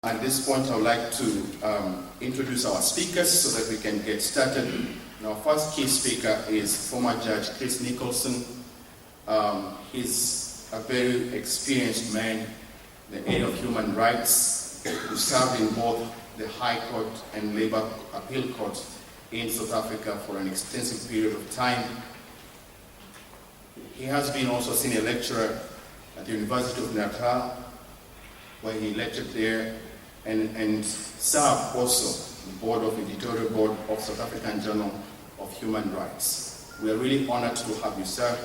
At this point, I would like to introduce our speakers so that we can get started. And our first key speaker is former Judge Chris Nicholson. He's a very experienced man in the area of human rights, who served in both the High Court and Labour Appeal Court in South Africa for an extensive period of time. He has been also a senior lecturer at the University of Natal, where he lectured there, and served also the board of editorial board of South African Journal of Human Rights. We are really honored to have you, sir.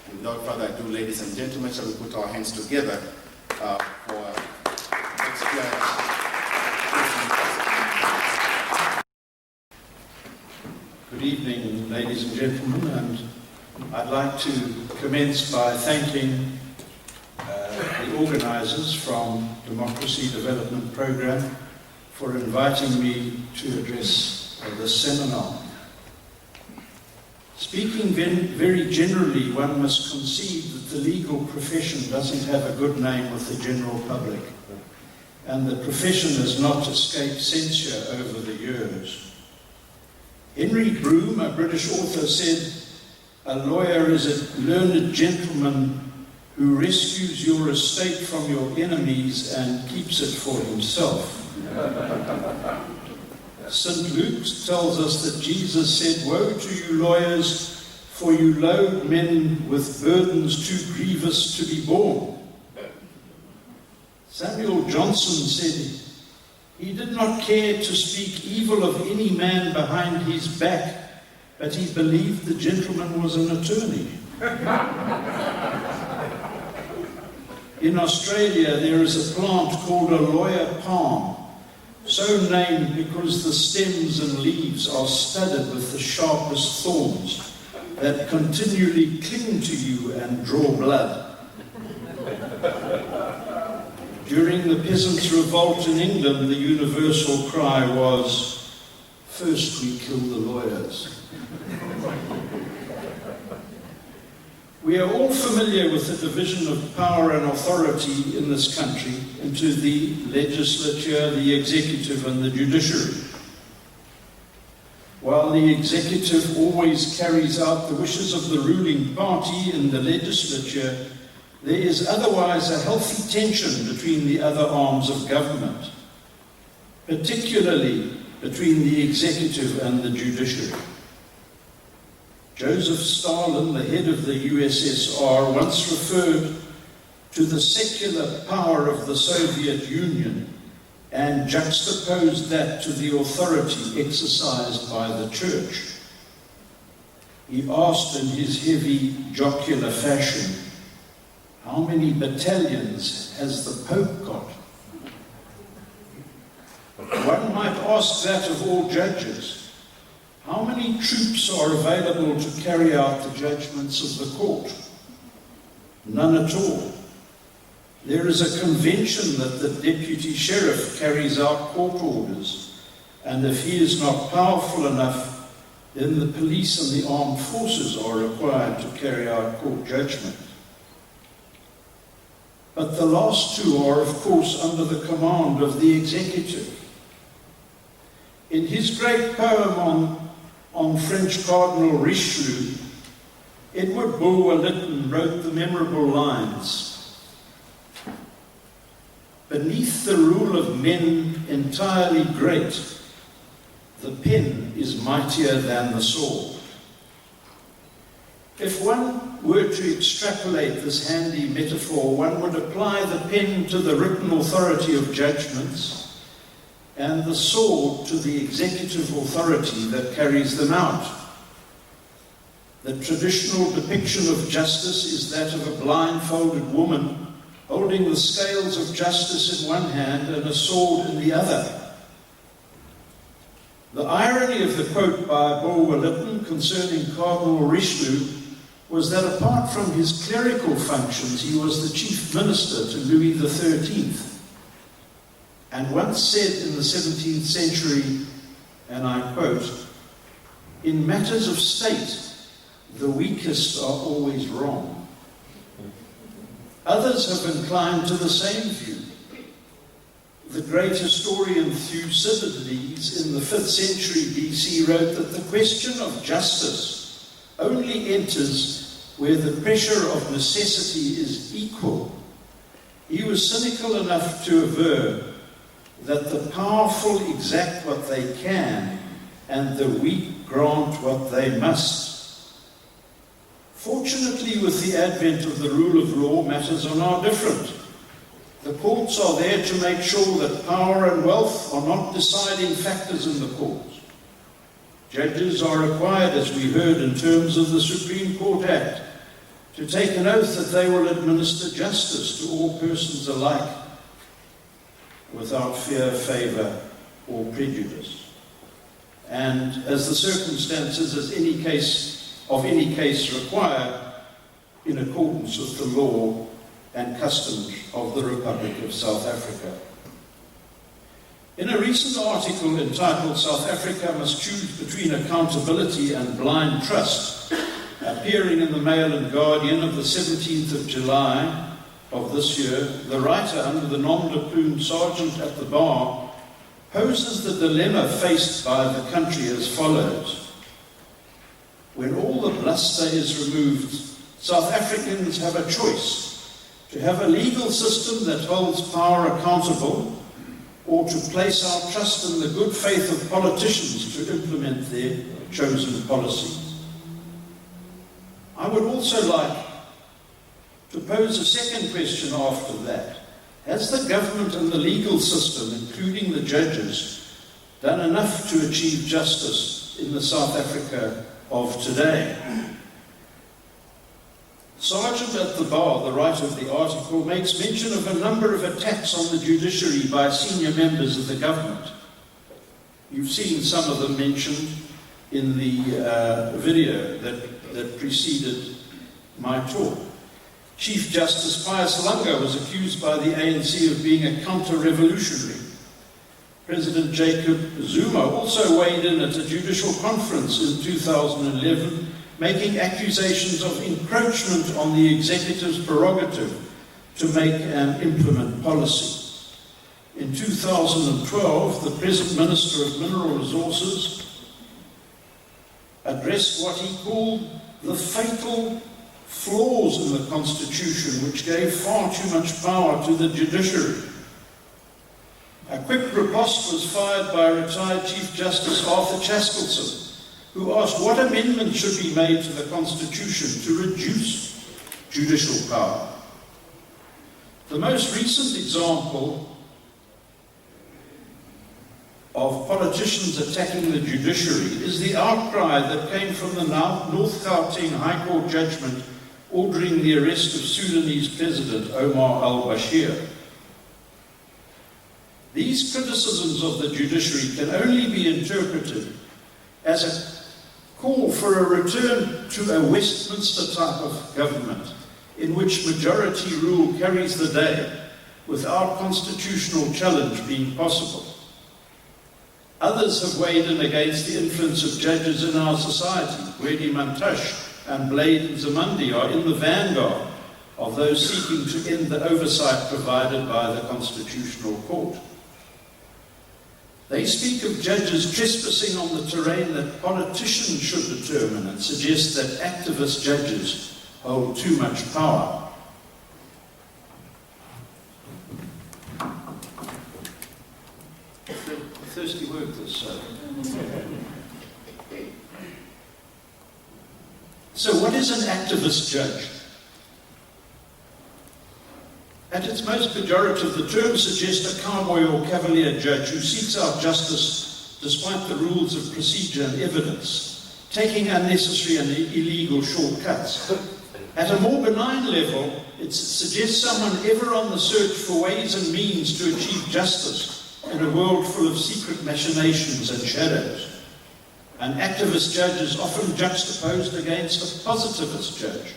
And without further ado, ladies and gentlemen, shall we put our hands together for next judge. Good evening, ladies and gentlemen, and I'd like to commence by thanking the organisers from Democracy Development Programme for inviting me to address this seminar. Speaking very generally, one must concede that the legal profession doesn't have a good name with the general public, and the profession has not escaped censure over the years. Henry Broome, a British author, said, "A lawyer is a learned gentleman who rescues your estate from your enemies and keeps it for himself." St. Luke tells us that Jesus said, "Woe to you lawyers, for you load men with burdens too grievous to be borne." Samuel Johnson said, "He did not care to speak evil of any man behind his back, but he believed the gentleman was an attorney." In Australia, there is a plant called a lawyer palm, so named because the stems and leaves are studded with the sharpest thorns that continually cling to you and draw blood. During the Peasants' Revolt in England, the universal cry was, "First we kill the lawyers." We are all familiar with the division of power and authority in this country into the Legislature, the Executive, and the Judiciary. While the Executive always carries out the wishes of the ruling party in the Legislature, there is otherwise a healthy tension between the other arms of government, particularly between the Executive and the Judiciary. Joseph Stalin, the head of the USSR, once referred to the secular power of the Soviet Union and juxtaposed that to the authority exercised by the Church. He asked in his heavy, jocular fashion, "How many battalions has the Pope got?" One might ask that of all judges. How many troops are available to carry out the judgments of the court? None at all. There is a convention that the deputy sheriff carries out court orders, and if he is not powerful enough, then the police and the armed forces are required to carry out court judgment. But the last two are, of course, under the command of the executive. In his great poem on French Cardinal Richelieu, Edward Bulwer-Lytton wrote the memorable lines, "Beneath the rule of men entirely great, the pen is mightier than the sword." If one were to extrapolate this handy metaphor, one would apply the pen to the written authority of judgments and the sword to the executive authority that carries them out. The traditional depiction of justice is that of a blindfolded woman holding the scales of justice in one hand and a sword in the other. The irony of the quote by Bulwer-Lytton concerning Cardinal Richelieu was that apart from his clerical functions, he was the chief minister to Louis XIII. And once said in the 17th century, and I quote, "In matters of state, the weakest are always wrong." Others have inclined to the same view. the great historian Thucydides in the 5th century BC wrote that the question of justice only enters where the pressure of necessity is equal. He was cynical enough to aver that the powerful exact what they can and the weak grant what they must. Fortunately, with the advent of the rule of law, matters are now different. The courts are there to make sure that power and wealth are not deciding factors in the courts. Judges are required, as we heard in terms of the Supreme Court Act, to take an oath that they will administer justice to all persons alike without fear, favour, or prejudice. And as the circumstances of any case require, in accordance with the law and customs of the Republic of South Africa. In a recent article entitled "South Africa Must Choose Between Accountability and Blind Trust," appearing in the Mail and Guardian of the 17th of July of this year, the writer, under the nom de plume Sergeant at the Bar, poses the dilemma faced by the country as follows. When all the bluster is removed, South Africans have a choice: to have a legal system that holds power accountable, or to place our trust in the good faith of politicians to implement their chosen policies. I would also like to pose a second question after that. Has the government and the legal system, including the judges, done enough to achieve justice in the South Africa of today? Sergeant at the Bar, the writer of the article, makes mention of a number of attacks on the judiciary by senior members of the government. You've seen some of them mentioned in the video that preceded my talk. Chief Justice Pius Langa was accused by the ANC of being a counter-revolutionary. President Jacob Zuma also weighed in at a judicial conference in 2011, making accusations of encroachment on the executive's prerogative to make and implement policy. In 2012, the present Minister of Mineral Resources addressed what he called the fatal flaws in the Constitution, which gave far too much power to the judiciary. A quick riposte was fired by retired Chief Justice Arthur Chaskelson, who asked what amendments should be made to the Constitution to reduce judicial power. The most recent example of politicians attacking the judiciary is the outcry that came from the North Gauteng High Court judgment ordering the arrest of Sudanese President Omar al-Bashir. These criticisms of the judiciary can only be interpreted as a call for a return to a Westminster type of government in which majority rule carries the day without constitutional challenge being possible. Others have weighed in against the influence of judges in our society. Wedi Mantashe and Blade Nzimande are in the vanguard of those seeking to end the oversight provided by the Constitutional Court. They speak of judges trespassing on the terrain that politicians should determine and suggest that activist judges hold too much power. Thirsty work this. So what is an activist judge? At its most pejorative, the term suggests a cowboy or cavalier judge who seeks out justice despite the rules of procedure and evidence, taking unnecessary and illegal shortcuts. At a more benign level, it suggests someone ever on the search for ways and means to achieve justice in a world full of secret machinations and shadows. An activist judge is often juxtaposed against a positivist judge.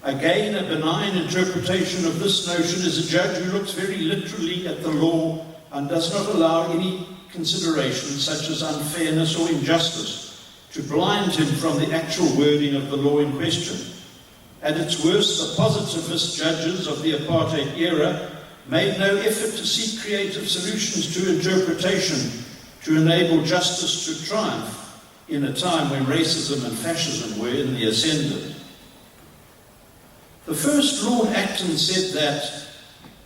Again, a benign interpretation of this notion is a judge who looks very literally at the law and does not allow any considerations such as unfairness or injustice to blind him from the actual wording of the law in question. At its worst, the positivist judges of the apartheid era made no effort to seek creative solutions to interpretation to enable justice to triumph in a time when racism and fascism were in the ascendant. The first Lord Acton said that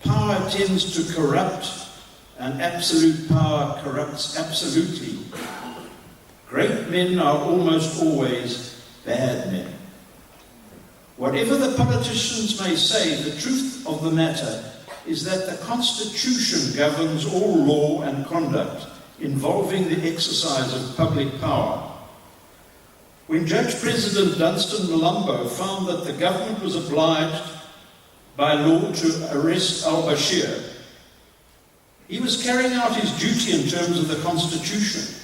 power tends to corrupt and absolute power corrupts absolutely. Great men are almost always bad men. Whatever the politicians may say, the truth of the matter is that the Constitution governs all law and conduct involving the exercise of public power. When Judge President Dunstan Malombo found that the government was obliged by law to arrest al-Bashir, he was carrying out his duty in terms of the Constitution.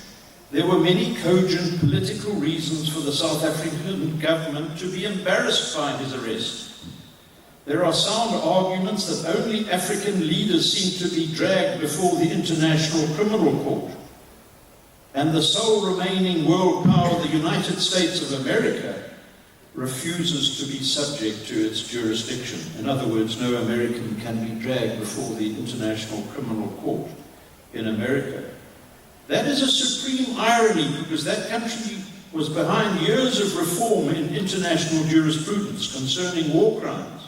There were many cogent political reasons for the South African government to be embarrassed by his arrest. There are sound arguments that only African leaders seem to be dragged before the International Criminal Court, and the sole remaining world power, the United States of America, refuses to be subject to its jurisdiction. In other words, no American can be dragged before the International Criminal Court in America. That is a supreme irony, because that country was behind years of reform in international jurisprudence concerning war crimes.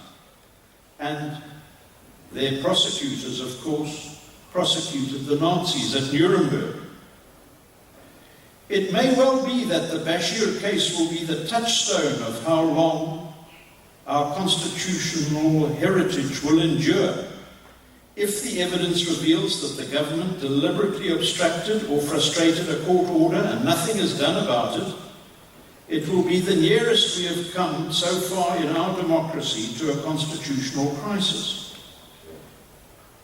And their prosecutors, of course, prosecuted the Nazis at Nuremberg. It may well be that the Bashir case will be the touchstone of how long our constitutional heritage will endure. If the evidence reveals that the government deliberately obstructed or frustrated a court order and nothing is done about it, it will be the nearest we have come so far in our democracy to a constitutional crisis.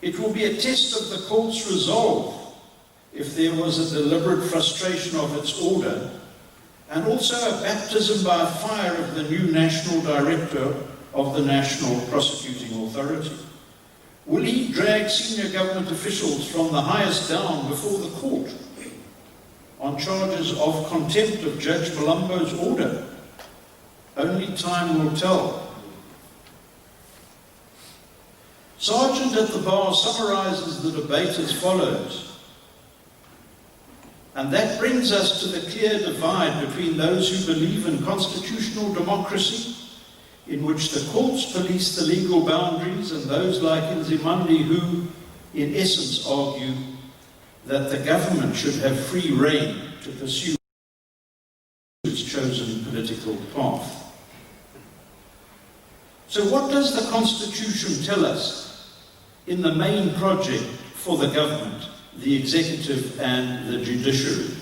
It will be a test of the court's resolve if there was a deliberate frustration of its order, and also a baptism by fire of the new national director of the National Prosecuting Authority. Will he drag senior government officials from the highest down before the court on charges of contempt of Judge Malombo's order? Only time will tell. Sergeant at the bar summarizes the debate as follows. And that brings us to the clear divide between those who believe in constitutional democracy, in which the courts police the legal boundaries, and those like Nzimande who, in essence, argue that the government should have free rein to pursue its chosen political path. So what does the Constitution tell us in the main project for the government, the executive and the judiciary?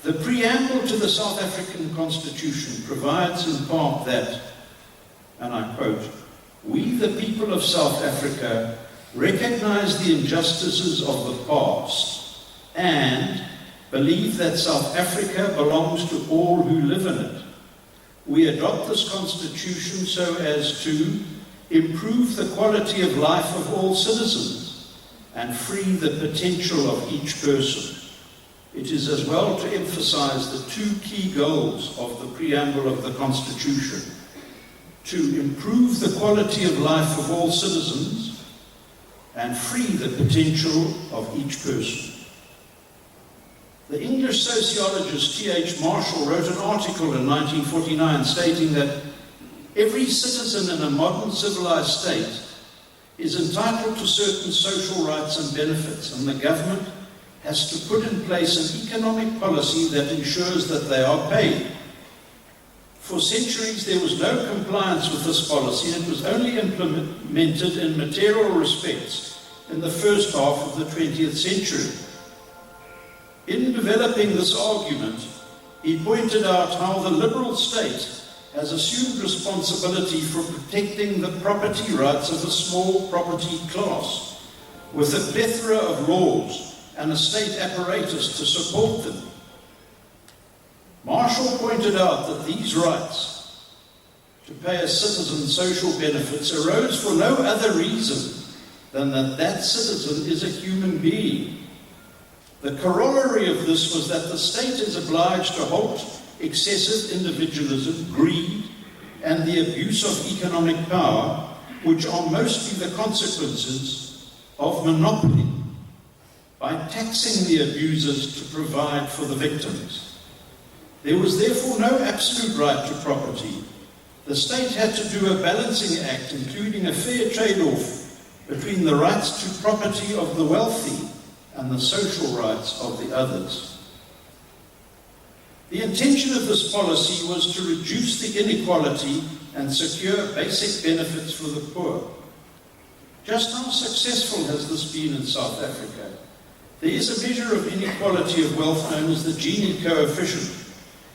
The preamble to the South African Constitution provides in part that, and I quote, "We, the people of South Africa, recognize the injustices of the past and believe that South Africa belongs to all who live in it. We adopt this Constitution so as to improve the quality of life of all citizens and free the potential of each person. It is as well to emphasize the two key goals of the preamble of the Constitution: to improve the quality of life of all citizens and free the potential of each person." The English sociologist T.H. Marshall wrote an article in 1949 stating that every citizen in a modern civilized state is entitled to certain social rights and benefits, and the government has to put in place an economic policy that ensures that they are paid. For centuries, there was no compliance with this policy, and it was only implemented in material respects in the first half of the 20th century. In developing this argument, he pointed out how the liberal state has assumed responsibility for protecting the property rights of a small property class, with a plethora of laws and a state apparatus to support them. Marshall pointed out that these rights to pay a citizen social benefits arose for no other reason than that that citizen is a human being. The corollary of this was that the state is obliged to halt excessive individualism, greed, and the abuse of economic power which are mostly the consequences of monopoly, by taxing the abusers to provide for the victims. There was therefore no absolute right to property. The state had to do a balancing act, including a fair trade-off between the rights to property of the wealthy and the social rights of the others. The intention of this policy was to reduce the inequality and secure basic benefits for the poor. Just how successful has this been in South Africa? There is a measure of inequality of wealth known as the Gini coefficient.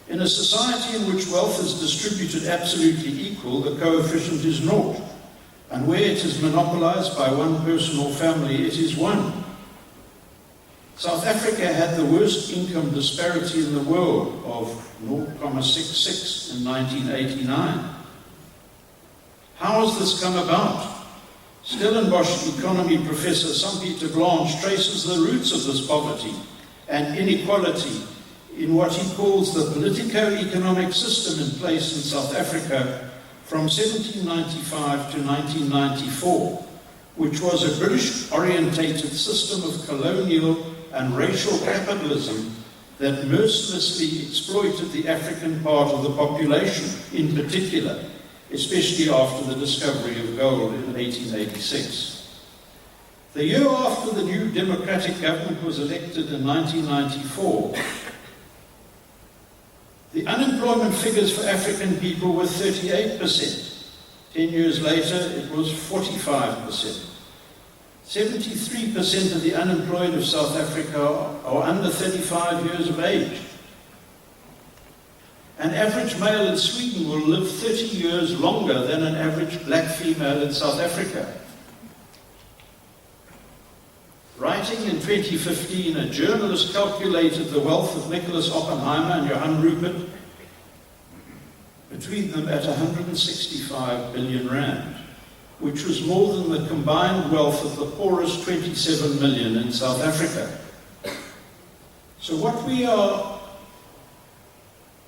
In a society in which wealth is distributed absolutely equal, the coefficient is 0, and where it is monopolized by one person or family, it is 1. South Africa had the worst income disparity in the world of 0.66 in 1989. How has this come about? Stellenbosch economy professor Sampieter Blanche traces the roots of this poverty and inequality in what he calls the politico-economic system in place in South Africa from 1795 to 1994, which was a British-orientated system of colonial and racial capitalism that mercilessly exploited the African part of the population in particular, especially after the discovery of gold in 1886. The year after the new democratic government was elected in 1994, the unemployment figures for African people were 38%. 10 years later, it was 45%. 73% of the unemployed of South Africa are under 35 years of age. An average male in Sweden will live 30 years longer than an average black female in South Africa. Writing in 2015, a journalist calculated the wealth of Nicholas Oppenheimer and Johann Rupert, between them at 165 billion rand, which was more than the combined wealth of the poorest 27 million in South Africa. So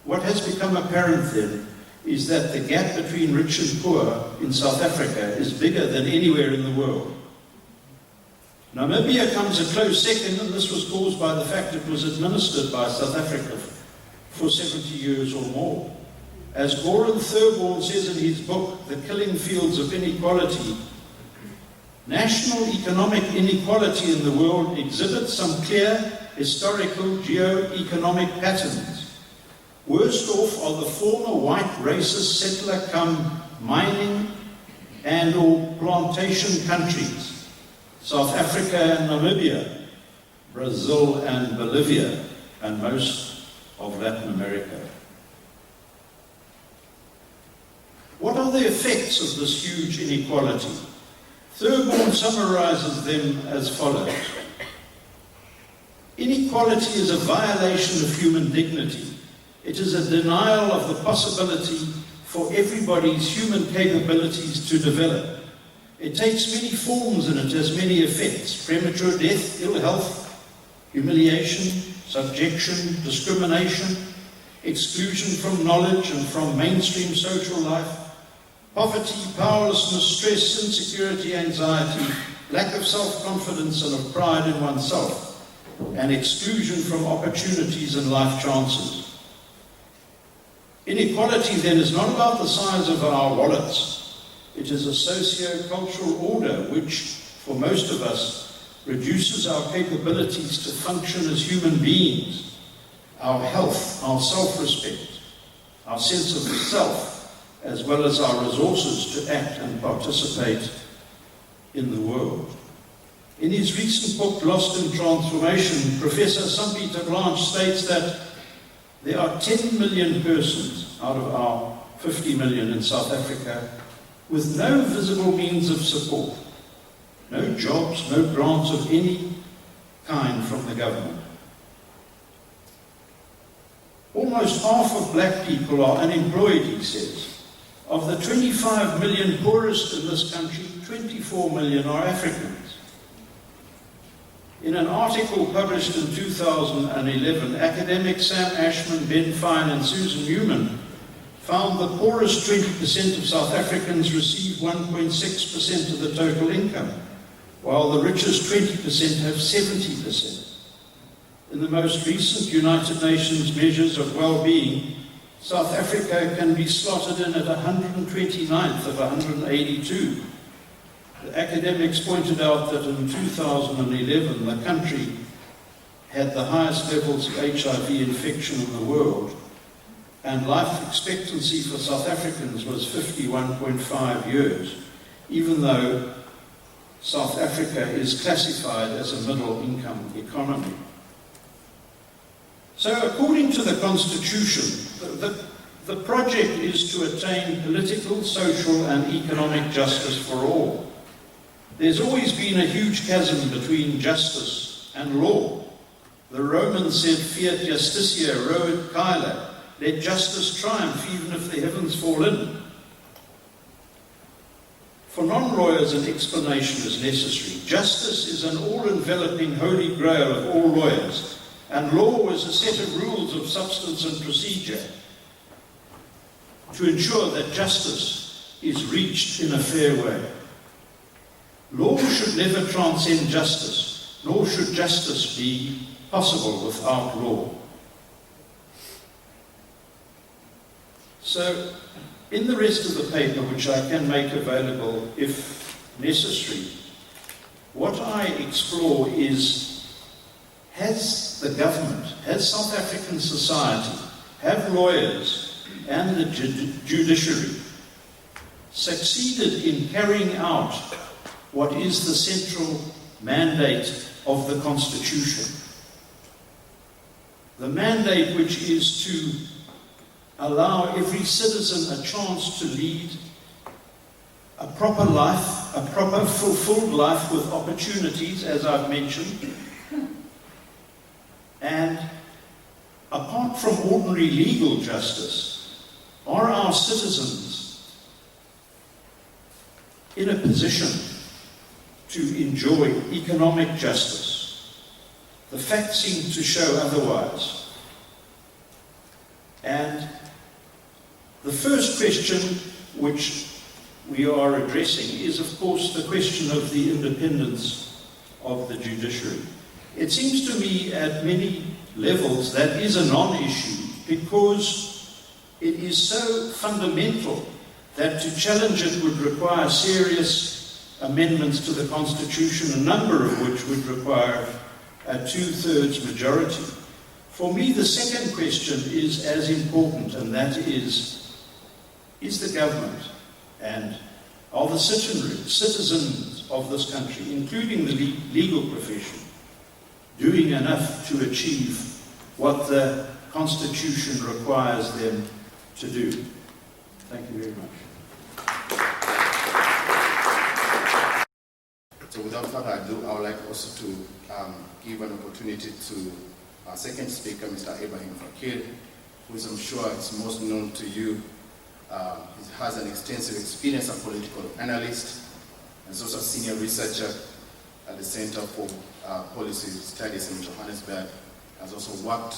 what has become apparent then is that the gap between rich and poor in South Africa is bigger than anywhere in the world. Namibia comes a close second, and this was caused by the fact it was administered by South Africa for 70 years or more. As Goran Thurborn says in his book, The Killing Fields of Inequality, national economic inequality in the world exhibits some clear historical geo-economic patterns. Worst off are the former white racist settler come mining and or plantation countries, South Africa and Namibia, Brazil and Bolivia, and most of Latin America. What are the effects of this huge inequality? Thurborn summarizes them as follows. Inequality is a violation of human dignity. It is a denial of the possibility for everybody's human capabilities to develop. It takes many forms and it has many effects: premature death, ill health, humiliation, subjection, discrimination, exclusion from knowledge and from mainstream social life, poverty, powerlessness, stress, insecurity, anxiety, lack of self-confidence and of pride in oneself, and exclusion from opportunities and life chances. Inequality then is not about the size of our wallets. It is a socio-cultural order which, for most of us, reduces our capabilities to function as human beings, our health, our self-respect, our sense of self, as well as our resources to act and participate in the world. In his recent book, Lost in Transformation, Professor Sampieter Blanche states that there are 10 million persons out of our 50 million in South Africa with no visible means of support, no jobs, no grants of any kind from the government. Almost half of black people are unemployed, he says. Of the 25 million poorest in this country, 24 million are Africans. In an article published in 2011, academics Sam Ashman, Ben Fine and Susan Newman found the poorest 20% of South Africans receive 1.6% of the total income, while the richest 20% have 70%. In the most recent United Nations measures of well-being, South Africa can be slotted in at 129th of 182. The academics pointed out that in 2011, the country had the highest levels of HIV infection in the world, and life expectancy for South Africans was 51.5 years, even though South Africa is classified as a middle-income economy. So according to the Constitution, the project is to attain political, social and economic justice for all. There's always been a huge chasm between justice and law. The Romans said, fiat justitia roet caela, let justice triumph even if the heavens fall in. For non-lawyers, an explanation is necessary. Justice is an all-enveloping holy grail of all lawyers, and law is a set of rules of substance and procedure to ensure that justice is reached in a fair way. Law should never transcend justice, nor should justice be possible without law. So, in the rest of the paper, which I can make available if necessary, what I explore is, has the government, has South African society, have lawyers and the judiciary succeeded in carrying out what is the central mandate of the Constitution? The mandate which is to allow every citizen a chance to lead a proper life, a proper fulfilled life with opportunities, as I've mentioned. And apart from ordinary legal justice, are our citizens in a position to enjoy economic justice? The facts seem to show otherwise. And the first question which we are addressing is, of course, the question of the independence of the judiciary. It seems to me at many levels that is a non-issue, because it is so fundamental that to challenge it would require serious amendments to the Constitution, a number of which would require a 2/3 majority. For me, the second question is as important, and that is the government and are the citizens of this country, including the legal profession, doing enough to achieve what the Constitution requires them to do? Thank you very much. So without further ado, I would like also to give an opportunity to our second speaker, Mr. Ebrahim Fakir, who is, I'm sure, is most known to you. He has an extensive experience as a political analyst and is also a senior researcher at the Center for Policy Studies in Johannesburg. Has also worked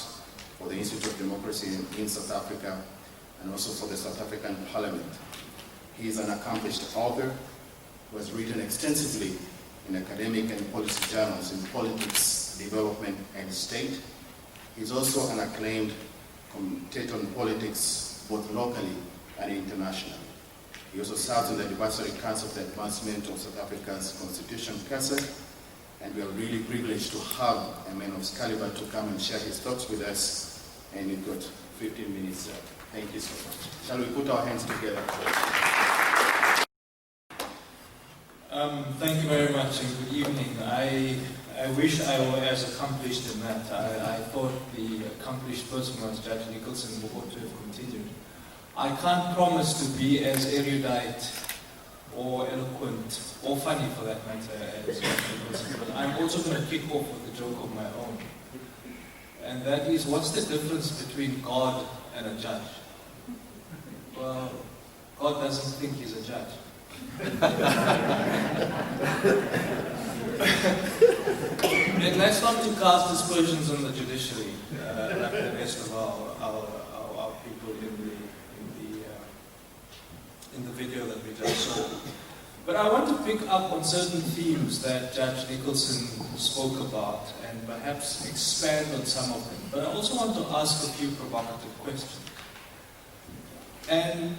for the Institute of Democracy in South Africa and also for the South African Parliament. He is an accomplished author who has written extensively in academic and policy journals in politics, development, and state. He's also an acclaimed commentator on politics, both locally and internationally. He also serves on the Advisory Council for the Advancement of South Africa's Constitution Council, and we are really privileged to have a man of caliber to come and share his thoughts with us. And we've got 15 minutes. Thank you so much. Shall we put our hands together? Thank you very much and good evening. I wish I were as accomplished in that. I thought the accomplished person was Judge Nicholson who ought to have continued. I can't promise to be as erudite or eloquent or funny for that matter as Judge Nicholson, but I'm also going to kick off with a joke of my own. And that is, what's the difference between God and a judge? Well, God doesn't think he's a judge. And let's not to cast aspersions on the judiciary, like the rest of our people in the video that we just saw. But I want to pick up on certain themes that Judge Nicholson spoke about and perhaps expand on some of them. But I also want to ask a few provocative questions. And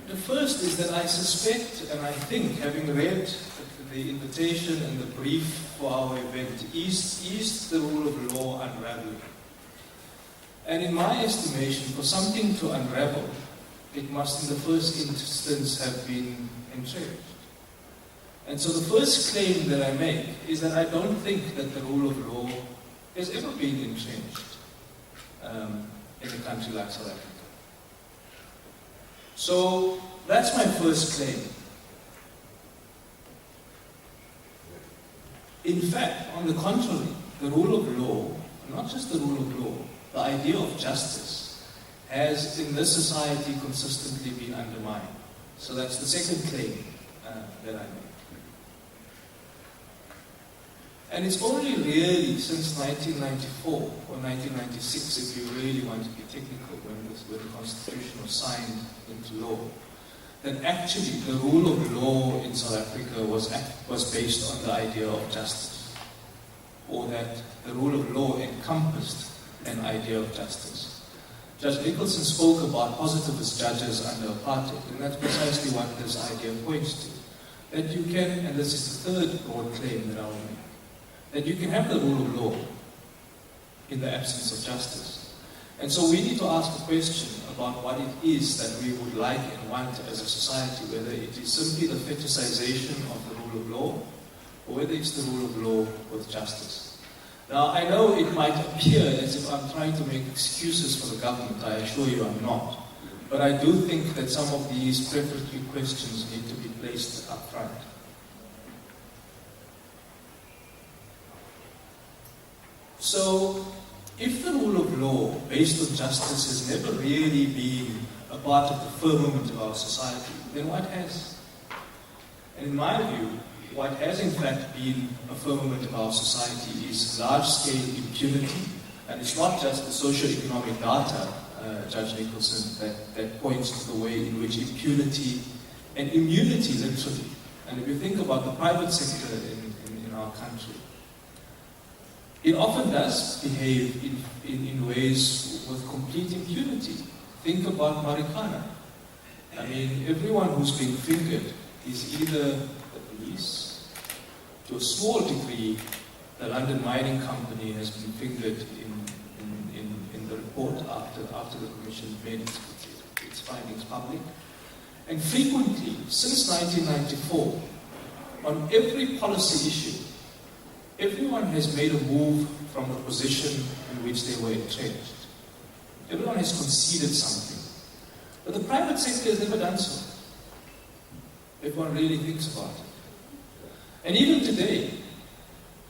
the first is that I suspect and I think, having read the invitation and the brief for our event, is the rule of law unraveling? And in my estimation, for something to unravel, it must in the first instance have been entrenched. And so the first claim that I make is that I don't think that the rule of law has ever been entrenched in a country like South Africa. So that's my first claim. In fact, on the contrary, the rule of law, not just the rule of law, the idea of justice has in this society consistently been undermined. So that's the second claim that I make. And it's only really since 1994 or 1996, if you really want to be technical, when the Constitution was signed into law, that actually the rule of law in South Africa was based on the idea of justice, or that the rule of law encompassed an idea of justice. Judge Nicholson spoke about positivist judges under apartheid, and that's precisely what this idea points to. That you can, and this is the third broad claim that I will make, that you can have the rule of law in the absence of justice. And so we need to ask a question about what it is that we would like and want as a society, whether it is simply the fetishization of the rule of law, or whether it's the rule of law with justice. Now, I know it might appear as if I'm trying to make excuses for the government. I assure you I'm not. But I do think that some of these preparatory questions need to be placed up front. So, if the rule of law based on justice has never really been a part of the firmament of our society, then what has? And in my view, what has in fact been a firmament of our society is large-scale impunity. And it's not just the socio-economic data, Judge Nicholson, that points to the way in which impunity and immunity literally, and if you think about the private sector in our country, it often does behave in ways with complete impunity. Think about marijuana. I mean, everyone who's been fingered is either the police, to a small degree, the London Mining Company has been fingered in the report after the Commission made its findings public. And frequently, since 1994, on every policy issue, everyone has made a move from the position in which they were entrenched. Everyone has conceded something. But the private sector has never done so, if one really thinks about it. And even today,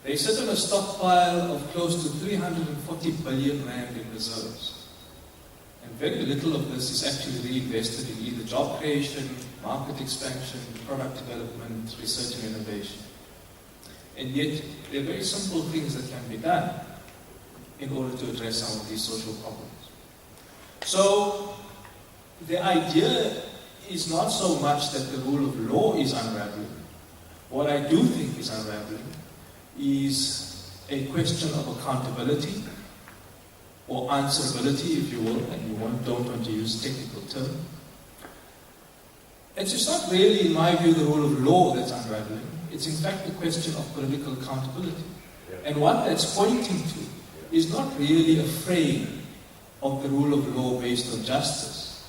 they sit on a stockpile of close to 340 billion rand in reserves. And very little of this is actually reinvested in either job creation, market expansion, product development, research and innovation. And yet, there are very simple things that can be done in order to address some of these social problems. So, the idea is not so much that the rule of law is unraveling. What I do think is unraveling is a question of accountability, or answerability, if you will, and you don't want to use a technical term. It's just not really, in my view, the rule of law that's unraveling. It's in fact a question of political accountability. And what that's pointing to is not really a frame of the rule of law based on justice,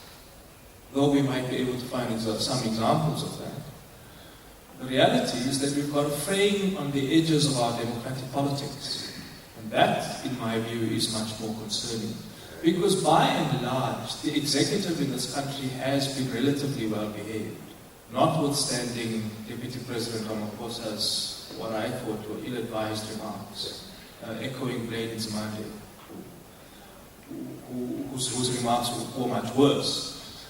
though we might be able to find some examples of that. The reality is that we've got a frame on the edges of our democratic politics. And that, in my view, is much more concerning. Because by and large, the executive in this country has been relatively well behaved, notwithstanding Deputy President Ramaphosa's, what I thought were ill-advised remarks, echoing Blade Nzimande, whose remarks were much worse.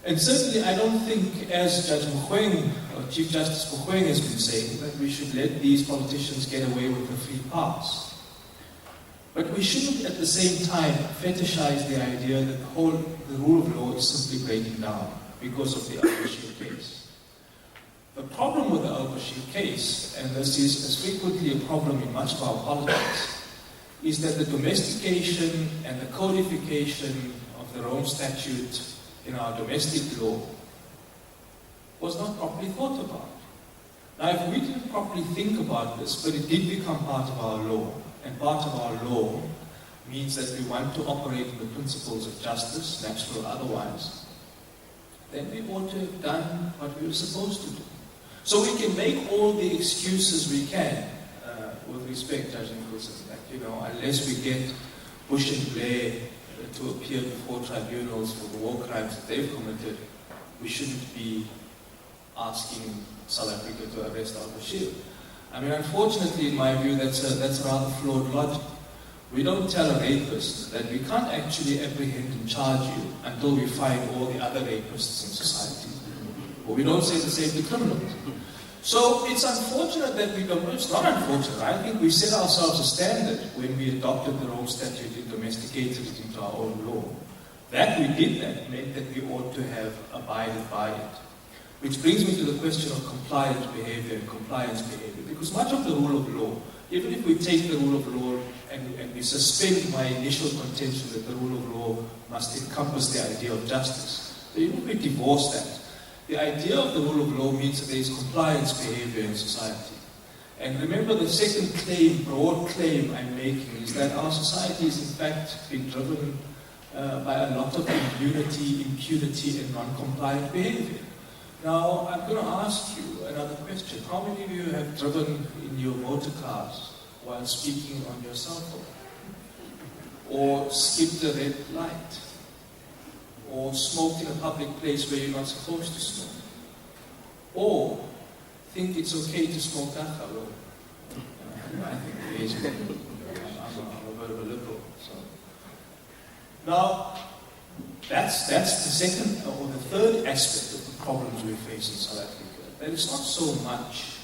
And certainly I don't think, as Judge Mogoeng, or Chief Justice Mogoeng has been saying, that we should let these politicians get away with a free pass. But we shouldn't at the same time fetishize the idea that the rule of law is simply breaking down. because of the Al-Bashir case. The problem with the Al-Bashir case, and this is frequently a problem in much of our politics, is that the domestication and the codification of the Rome Statute in our domestic law was not properly thought about. Now, if we didn't properly think about this, but it did become part of our law, and part of our law means that we want to operate in the principles of justice, natural or otherwise, then we ought to have done what we were supposed to do. So we can make all the excuses we can, with respect, Judge Nicholson, that, unless we get Bush and Blair to appear before tribunals for the war crimes that they've committed, we shouldn't be asking South Africa to arrest al-Bashir. I mean, unfortunately, in my view, that's a rather flawed logic. We don't tell a rapist that we can't actually apprehend and charge you until we find all the other rapists in society. Or we don't say the same to criminals. So it's unfortunate that we don't, it's not unfortunate, I think we set ourselves a standard when we adopted the Rome Statute and domesticated it into our own law. That we did that meant that we ought to have abided by it. Which brings me to the question of compliance behavior and compliance behavior. Because much of the rule of law, even if we take the rule of law and we suspend my initial contention that the rule of law must encompass the idea of justice, so even if we divorce that, the idea of the rule of law means that there is compliance behavior in society. And remember, the second claim, broad claim I'm making, is that our society is in fact being driven by a lot of impunity, and non-compliant behavior. Now, I'm going to ask you another question. How many of you have driven in your motor cars while speaking on your cell phone? Or skipped a red light? Or smoked in a public place where you're not supposed to smoke? Or think it's okay to smoke dakka? Well, I think it is. I'm a bit of a liberal. So. Now, that's the second or the third aspect of the problems we face in South Africa. That it's not so much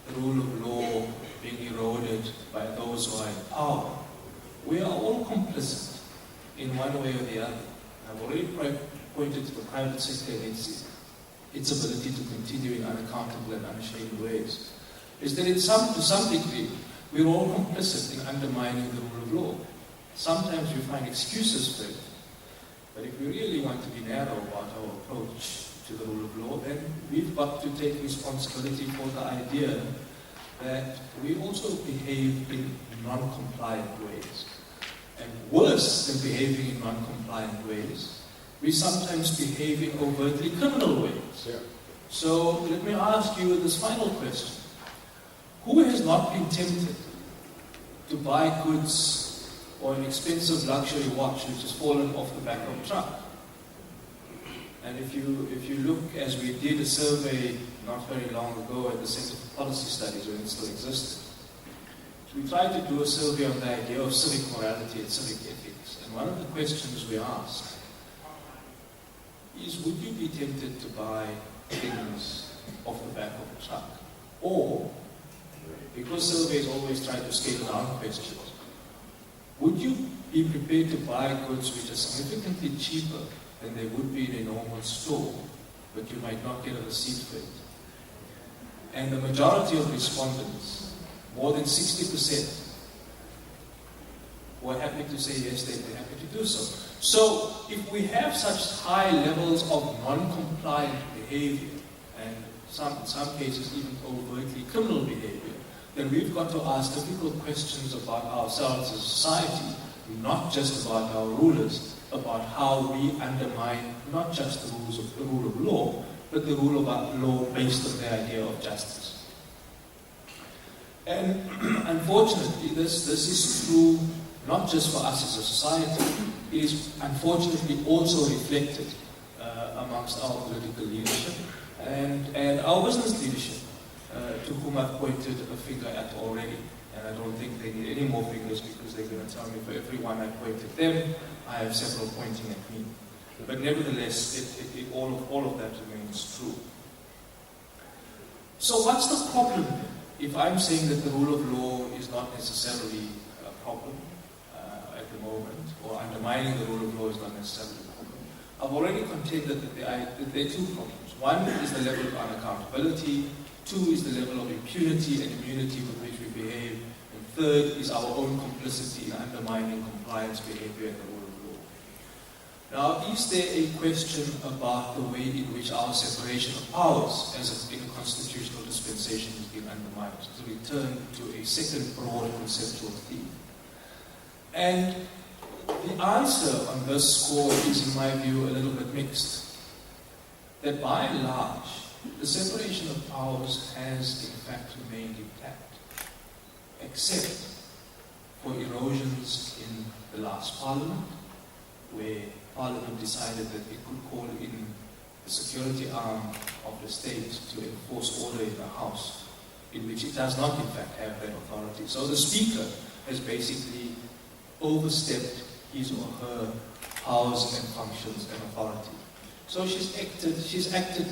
the rule of law being eroded by those who are in power. We are all complicit in one way or the other. I've already pointed to the private sector and its ability to continue in unaccountable and unashamed ways. Is that to some degree, we're all complicit in undermining the rule of law. Sometimes we find excuses for it. But if we really want to be narrow about our approach to the rule of law, then we've got to take responsibility for the idea that we also behave in non-compliant ways. And worse than behaving in non-compliant ways, we sometimes behave in overtly criminal ways. Yeah. So let me ask you this final question. Who has not been tempted to buy goods or an expensive luxury watch which has fallen off the back of a truck? And if you look, as we did a survey not very long ago at the Center for Policy Studies when it still existed, we tried to do a survey on the idea of civic morality and civic ethics. And one of the questions we asked is, would you be tempted to buy things off the back of a truck? Or, because surveys always try to scale down questions, would you be prepared to buy goods which are significantly cheaper than they would be in a normal store, but you might not get a receipt for it? And the majority of respondents, more than 60%, were happy to say yes, they'd be happy to do so. So, if we have such high levels of non-compliant behavior, and in some cases even overtly criminal behavior, then we've got to ask difficult questions about ourselves as a society, not just about our rulers, about how we undermine not just the rule of law, but the rule of law based on the idea of justice. And unfortunately, this is true not just for us as a society, it is unfortunately also reflected amongst our political leadership and our business leadership, to whom I've pointed a finger at already. And I don't think they need any more fingers because they're going to tell me for every one I pointed them, I have several pointing at me. But nevertheless, all of that remains true. So what's the problem then? If I'm saying that the rule of law is not necessarily a problem at the moment, or undermining the rule of law is not necessarily a problem, I've already contended that there are two problems. One is the level of unaccountability, two is the level of impunity and immunity with which we behave, and third is our own complicity in undermining compliance behavior and the rule of law. Now, is there a question about the way in which our separation of powers as in a constitutional dispensation is being undermined? To return to a second broad conceptual theme. And the answer on this score is, in my view, a little bit mixed. That by and large, the separation of powers has in fact remained intact, except for erosions in the last Parliament, where Parliament decided that it could call in the security arm of the state to enforce order in the House, in which it does not in fact have that authority. So the Speaker has basically overstepped his or her powers and functions and authority. So she's acted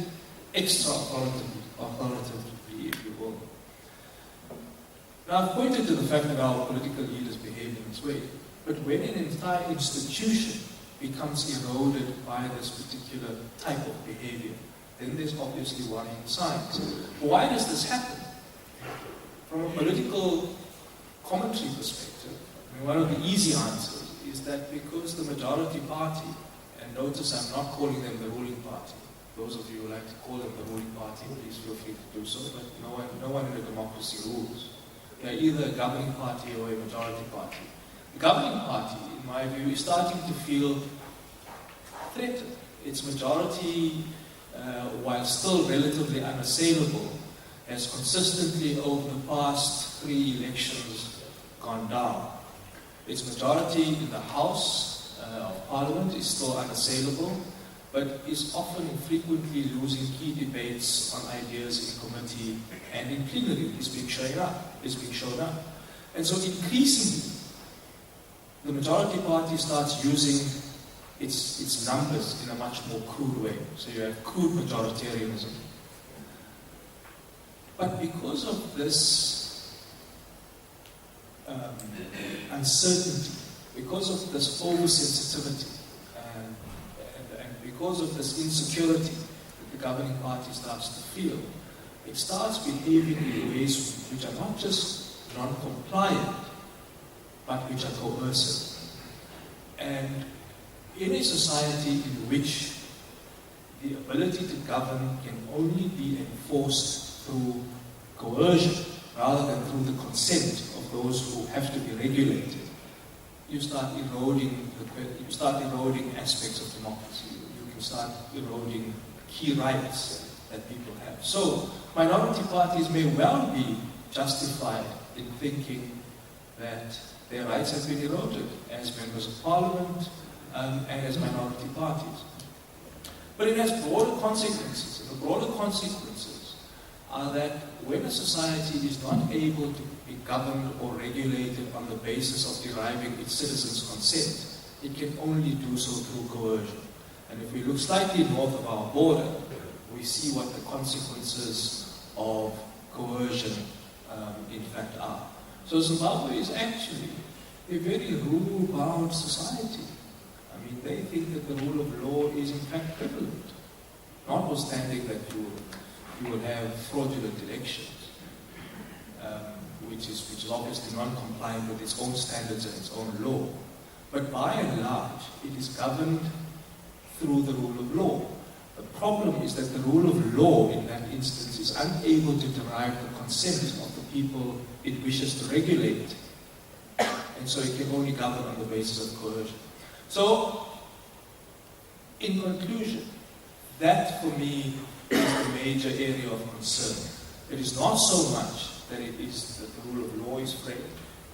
extra authoritatively, if you will. Now, I've pointed to the fact that our political leaders behave in this way, but when an entire institution becomes eroded by this particular type of behavior, then there's obviously worrying signs. Why does this happen? From a political commentary perspective, one of the easy answers is that because the majority party, and notice I'm not calling them the ruling party, those of you who like to call them the ruling party, please feel free to do so, but no one in a democracy rules. They are either a governing party or a majority party. The governing party, in my view, is starting to feel threatened. Its majority, while still relatively unassailable, has consistently over the past 3 elections gone down. Its majority in the House of Parliament is still unassailable, but is often and frequently losing key debates on ideas in committee and in plenary is being shown up. And so increasingly, the majority party starts using its numbers in a much more crude way. So you have crude majoritarianism. But because of this uncertainty, because of this oversensitivity, and because of this insecurity that the governing party starts to feel, it starts behaving in ways which are not just non-compliant, but which are coercive. And in a society in which the ability to govern can only be enforced through coercion rather than through the consent of those who have to be regulated, you start eroding aspects of democracy. You can start eroding key rights that people have. So minority parties may well be justified in thinking that their rights have been eroded as members of parliament and as minority parties. But it has broader consequences. And the broader consequences are that when a society is not able to be governed or regulated on the basis of deriving its citizens' consent, it can only do so through coercion. And if we look slightly north of our border, we see what the consequences of coercion in fact are. So Zimbabwe is actually a very rule-bound society. I mean, they think that the rule of law is in fact prevalent, notwithstanding that you will have fraudulent elections, which is obviously non-compliant with its own standards and its own law. But by and large, it is governed through the rule of law. The problem is that the rule of law in that instance is unable to derive the consent of the people it wishes to regulate. And so it can only govern on the basis of coercion. So, in conclusion, that for me is the major area of concern. It is not so much that it is that the rule of law is framed.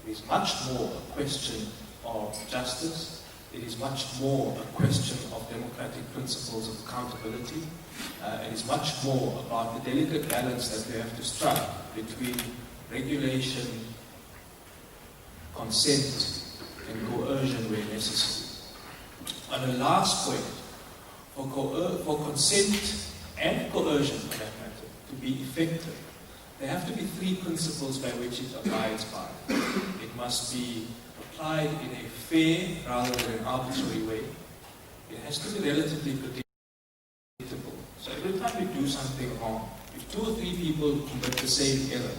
It is much more a question of justice. It is much more a question of democratic principles of accountability. It is much more about the delicate balance that we have to strike between regulation, consent, and coercion where necessary. On the last point, for consent and coercion, for that matter, to be effective, there have to be 3 principles by which it abides by. It must be applied in a fair rather than an arbitrary way. It has to be relatively predictable. So every time we do something wrong, if 2 or 3 people commit the same error,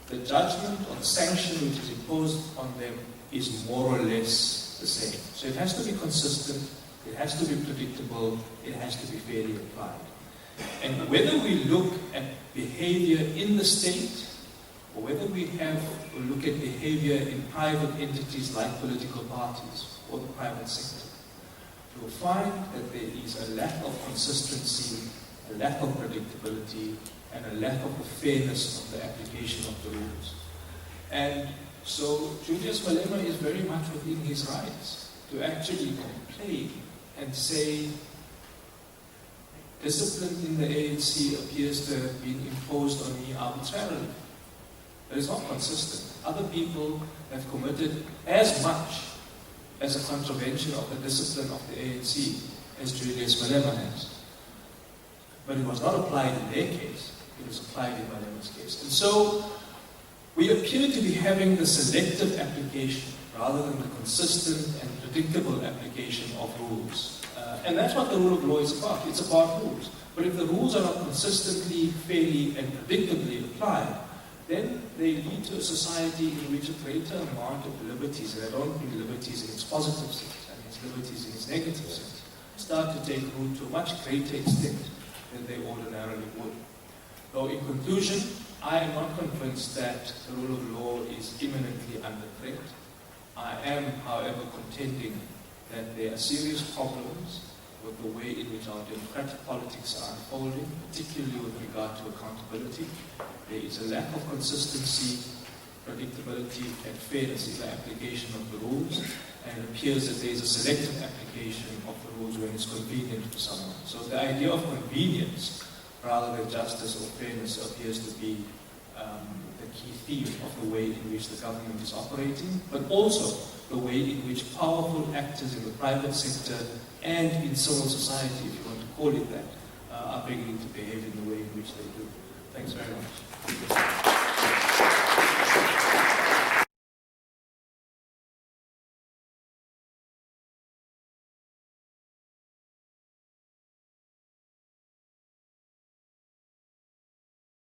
the judgment or the sanction which is imposed on them is more or less the same. So it has to be consistent, it has to be predictable, it has to be fairly applied. And whether we look at behavior in the state, or whether we look at behavior in private entities like political parties or the private sector, you'll find that there is a lack of consistency, a lack of predictability, and a lack of the fairness of the application of the rules. And so Julius Malema is very much within his rights to actually complain and say, discipline in the ANC appears to have been imposed on me arbitrarily. That is not consistent. Other people have committed as much as a contravention of the discipline of the ANC as Julius Malema has. But it was not applied in their case, it was applied in Malema's case. And so, we appear to be having the selective application rather than the consistent and predictable application of rules. And that's what the rule of law is about. It's about rules. But if the rules are not consistently, fairly, and predictably applied, then they lead to a society in which a greater amount of liberties, and I don't mean liberties in its positive sense, I mean liberties in its negative sense, start to take root to a much greater extent than they ordinarily would. So in conclusion, I am not convinced that the rule of law is imminently under threat. I am, however, contending that there are serious problems with the way in which our democratic politics are unfolding, particularly with regard to accountability. There is a lack of consistency, predictability, and fairness in the application of the rules, and it appears that there is a selective application of the rules when it's convenient for someone. So the idea of convenience, rather than justice or fairness, appears to be the key theme of the way in which the government is operating, but also the way in which powerful actors in the private sector and in civil society, if you want to call it that, are beginning to behave in the way in which they do. Thanks very much.